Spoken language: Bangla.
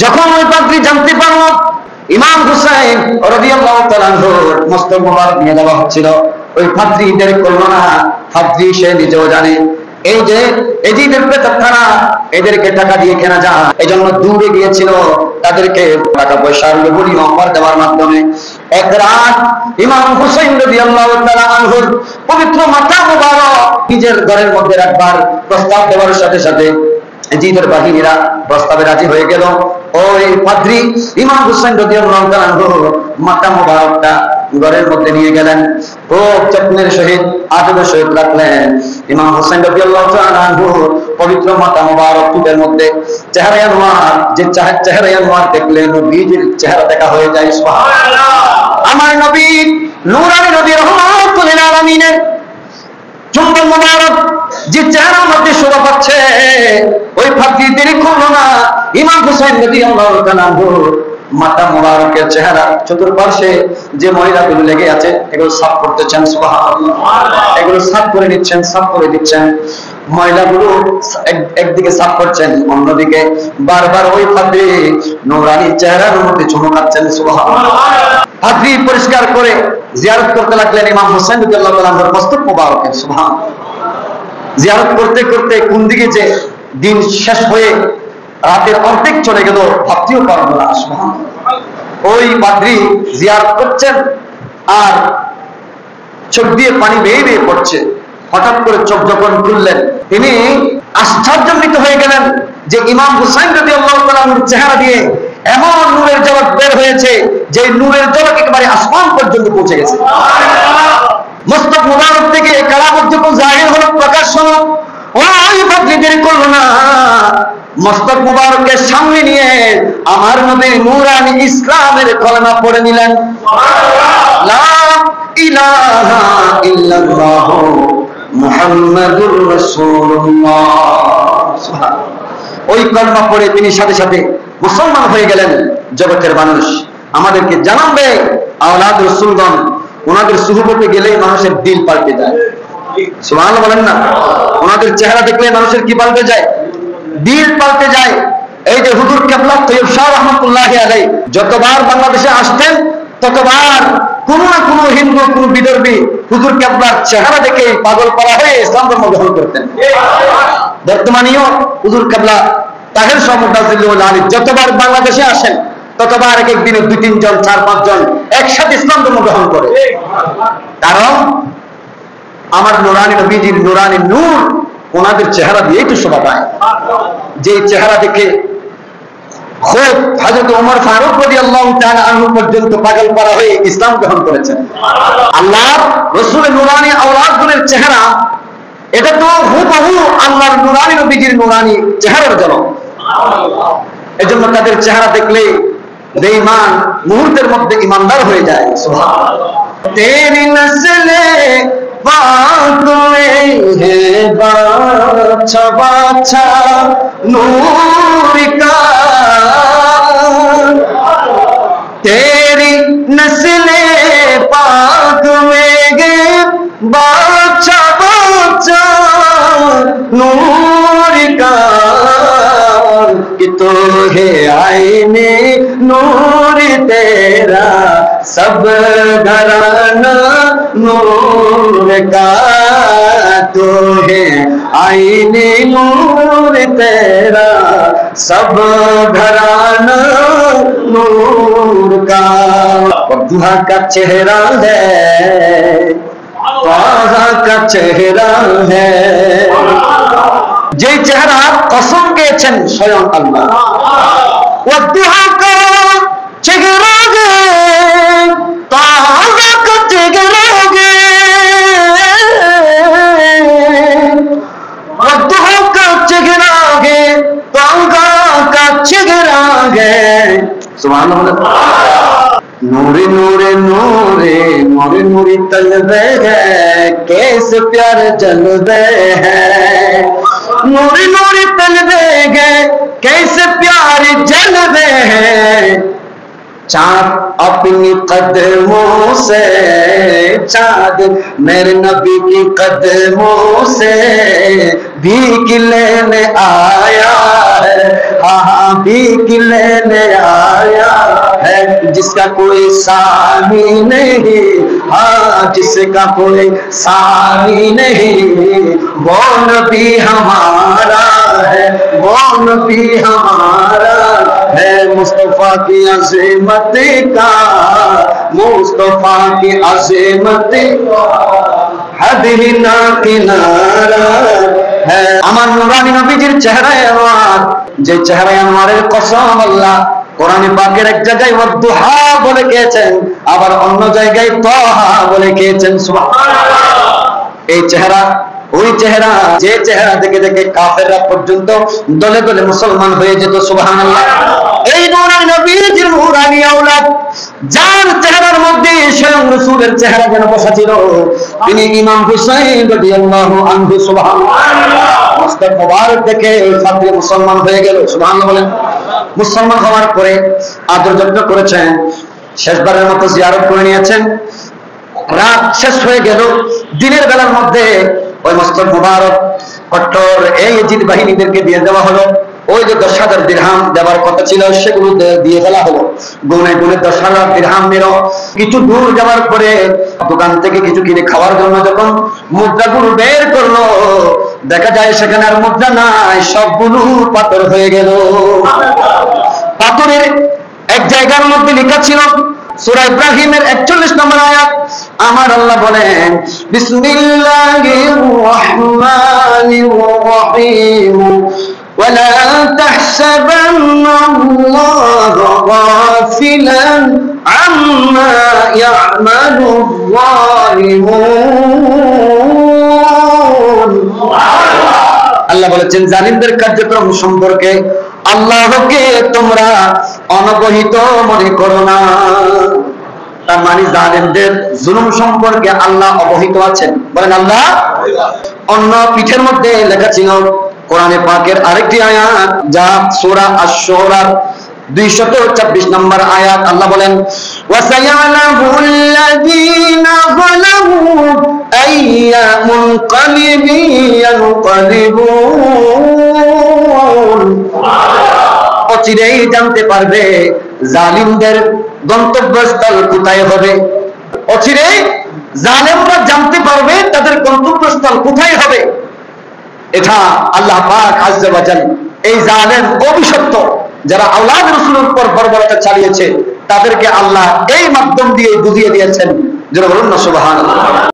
যখন ওই পাদ্রী জানতে পারল ইমাম হুসাইন রাদিয়াল্লাহু তাআলা আনহুর মস্তক মোবারক নিয়ে যাওয়া হচ্ছিল, ওই পাদ্রী দেরি করলো না। পাদ্রী সে নিজেও জানে এই যে এজিদের প্রেতাত্মারা, এদেরকে টাকা দিয়ে কেনা যায়, এই জন্য দূরে গিয়েছিল তাদেরকে টাকা পয়সার লোভনীয় অফার দেওয়ার মাধ্যমে। এক রাত ইমাম হুসাইন রাদিয়াল্লাহু তাআলা আনহুর পবিত্র মাথা মোবারক নিজের ঘরের মধ্যে রাখবার প্রস্তাব দেওয়ার সাথে সাথে এজিদের বাহিনীরা প্রস্তাবে রাজি হয়ে গেল। ওই পাদ্রী ইমাম হুসাইন রাদিয়াল্লাহু তাআলা আনহুর মাথা মোবারকটা ঘরের মধ্যে নিয়ে গেলেন, খুব যত্নের সহিত আদবের সহিত রাখলেন। ইমাম হুসাইন রাদিয়াল্লাহু তাআলা আনহুর পবিত্র মাথা মোবারক টুটের মধ্যে চেহারা আনোয়ার, যে চেহারা আনোয়ার দেখলে নবীজির চেহারা দেখা হয়ে যায়। সুবহানাল্লাহ। আমার নবী নূরানী নবী রাহমাতুল লিল আলামিনের চুম্বন মোবারক যে চেহারার মধ্যে শোভা পাচ্ছে, ওই পাদ্রী দেরি করলো না। ইমাম হুসাইন রাদিয়াল্লাহু তাআলা আনহুর মাথা মোবারকের চেহারা চতুর্পাশে যে ময়লাগুলো লেগে আছে এগুলো সাফ করতেছেন। সুবহানাল্লাহ। এগুলো সাফ করে নিচ্ছেন, সাফ করে দিচ্ছেন। ময়লাগুলো একদিকে সাফ করছেন, অন্যদিকে বারবার ওই পাদ্রী নূরানী চেহারার মধ্যে চুমকাচ্ছেন। সুবহানাল্লাহ। পাদ্রী পরিষ্কার করে জিয়ারত করতে লাগলেন ইমাম হুসাইন রাদিয়াল্লাহু তাআলা আনহুর মস্তক মোবারকের। সুবহানাল্লাহ। জিয়ারত করতে করতে কোন দিকে যে দিন শেষ হয়ে রাতের অর্ধেক চলে গেল ভাবতেও পারবো না। ওই পাদ্রী জিয়ারত করছেন আর চোখ দিয়ে পানি বেয়ে বেয়ে পড়ছে। হঠাৎ করে চোখ যখন খুললেন তিনি আশ্চর্যান্বিত হয়ে গেলেন যে ইমাম হুসাইন রাদিয়াল্লাহু তাআলা আনহুর চেহারা দিয়ে এমন নূরের ঝলক বের হয়েছে যে নূরের ঝলক একেবারে আসমান পর্যন্ত পৌঁছে গেছে। মস্তক মুবারক থেকে কারামত যখন জাহির হলো, প্রকাশ হলো, ওই পাদ্রী দেরি করলো না, মস্তক মুবারকের সামনে নিয়ে আমার নবী নূরানী ইসলামের কলেমা পড়ে নিলেন। লা ইলাহা ইল্লাল্লাহ মুহাম্মাদুর রাসূলুল্লাহ। ওই কলেমা পড়ে তিনি সাথে সাথে মুসলমান হয়ে গেলেন। জগতের মানুষ আমাদেরকে জানাবে আওলাদ রাসূলগণ ওনাদের সুহবতে গেলেই মানুষের দিল পাল্টে যায়। সুবহানাল্লাহ বলেন না? ওনাদের চেহারা দেখলে মানুষের কি পাল্টে যায়? দিল পাল্টে যায়। এই যে হুজুর কিবলা তৈয়ব শাহ রাহমাতুল্লাহি আলাইহি যতবার বাংলাদেশে আসতেন ততবার কোন না কোন হিন্দু, কোন বিদর্ভী হুজুর কিবলার চেহারা দেখে পাগল করা হয়ে ইসলাম ধর্ম গ্রহণ করতেন। বর্তমানেও হুজুর কিবলা তাহের শাহ মুতাজিল্লাহ আলী যতবার বাংলাদেশে আসেন ততবার এক এক দিনে 2-3 জন 4-5 জন একসাথে ইসলাম ধর্ম গ্রহণ করে। কারণ আমার নূরানী নবীজির নূরানী নূর ওনাদের চেহারা দিয়েই তো শোভা পায়। যে চেহারা দেখে খুব হযরত ওমর ফারুক রাদিয়াল্লাহু তাআলা আনহু পর্যন্ত পাগল করা হয়ে ইসলাম গ্রহণ করেছেন। আল্লাহর রাসূলের নূরানী আওলাদগুলোর চেহারা এটা তো হুবহু আল্লাহর নূরানী নবীজির নূরানী চেহারার ঝলক। এজন্য তাদের চেহারা দেখলে বেঈমান মুহূর্তের মধ্যে ঈমানদার হয়ে যায়। সুবহানাল্লাহ। তেরি নসলে बात में है बाछा बाछा नूर का, तेरी नस्ले पाक में गे बाछा बाछा नूर का, कि तो है आईने नूर तेरा सब घराना नूर का, तो है आईने नूर तेरा सब घराना नूर का। दुहा का चेहरा है, ताहा का चेहरा है, যে চেহারা কসম খেয়েছেন স্বয়ং আল্লাহ। ওয়া দুহা কা চেহারা গে তাহা কা চেহারা গে, ওয়া দুহা কা চেহারা গে তাহা কা চেহারা গে। সুবহানাল্লাহ। नूरे नूरे नूरे नूरे नूरे तलबे हैं, कैसे प्यार जलबे हैं, नूरे नूरे तलबे हैं, कैसे प्यार जलबे हैं, चाँद अपनी कदमों से, चाँद मेरे नबी की कदमों से भीख लेने आया है, हाँ भीख लेने जिसका कोई सानी नहीं, हाँ जिसका कोई सानी नहीं, वो नबी हमारा है, वो नबी हमारा है। मुस्तफा की अज़ीमत का, मुस्तफा की अज़ीमत हद ही ना किनारा है। আমার নুরানি নবীজির চেহারায় আনোয়ার, যে চেহারায় আনোয়ারের কসম আল্লাহ কোরআনে পাকের এক জায়গায় ওয়াদুহা বলে গিয়েছেন, আবার অন্য জায়গায় তাহা বলে গিয়েছেন। সুবহানাল্লাহ। এই চেহারা ওই চেহারা, যে চেহারা দেখে দেখে কাফেররা পর্যন্ত দলে দলে মুসলমান হয়ে যেত। সুবহানাল্লাহ। এই নুরানি নবীজির নুরানি আওলাদ, যার চেহারার মধ্যে স্বয়ং রাসূলের চেহারা যেন বসা ছিল, তিনি ইমাম হুসাইন রাদিয়াল্লাহু আনহু। সুবহানাল্লাহ। মুস্তাক মুবারক দেখে ওই ছাত্র মুসলমান হয়ে গেল। সুবহানাল্লাহ বলেন। মুসলমান হওয়ার পরে আদর যত্ন করেছেন, শেষবারের মতো জিয়ারত করে নিয়েছেন। রাত শেষ হয়ে গেল, দিনের বেলার মধ্যে ওই মুস্তাক মুবারক কট্টর এই ইজিদ বাহিনীদেরকে দিয়ে দেওয়া হলো। ওই যে 10,000 দিরহাম দেওয়ার কথা ছিল, সেগুলো দিয়ে ফেলা হলো। গুনে গুনে 10,000 দিরহাম নিল। কিছু দূর যাওয়ার পরে দোকান থেকে কিছু কিনে খাওয়ার জন্য যখন মুদ্রাগুলো বের করলো, দেখা যায় সেখানে আর মুদ্রা নাই, সবগুলো পাথর হয়ে গেল। পাথরের এক জায়গার মধ্যে লেখা ছিল সূরা ইব্রাহিমের 41 নম্বর আয়াত, আমার আল্লাহ বলেন বিসমিল্লাহির রহমানির রহিম ওয়ালা তাহসাবান্নাল্লাহা গাফিলান আম্মা ইয়া'মালুয যালিমুন। আল্লাহ বলেছেন জালিমদের কার্যক্রম সম্পর্কে আল্লাহকে তোমরা অনবহিত মনে করো না। তার মানে জালিমদের জুলুম সম্পর্কে আল্লাহ অবহিত আছেন। বলেন আল্লাহ। অন্য পিঠের মধ্যে লেখা ছিল কোরআনে পাকের আরেকটি আয়াত, যা সূরা আশ-শুরা 224 নম্বর আয়াত। আল্লাহ বলেন ওয়াসায়ালামুল্লাযীনা যালামু আইয়া মুনকালিবিন ইয়ানকালিবুন। অচিরেই জানতে পারবে জালিমদের গন্তব্যস্থল কোথায় হবে। অচিরেই জালেমরা জানতে পারবে তাদের গন্তব্যস্থল কোথায় হবে। এটা আল্লাহ পাক আজ্জা ওয়া জাল এই জালেম অভিশপ্ত যারা আওলাদ রাসূলের উপর বর্বরতা চালিয়েছে, তাদেরকে আল্লাহ এই মাধ্যম দিয়ে বুঝিয়ে দিয়েছেন। যারা বলুন না সুবহানাল্লাহ।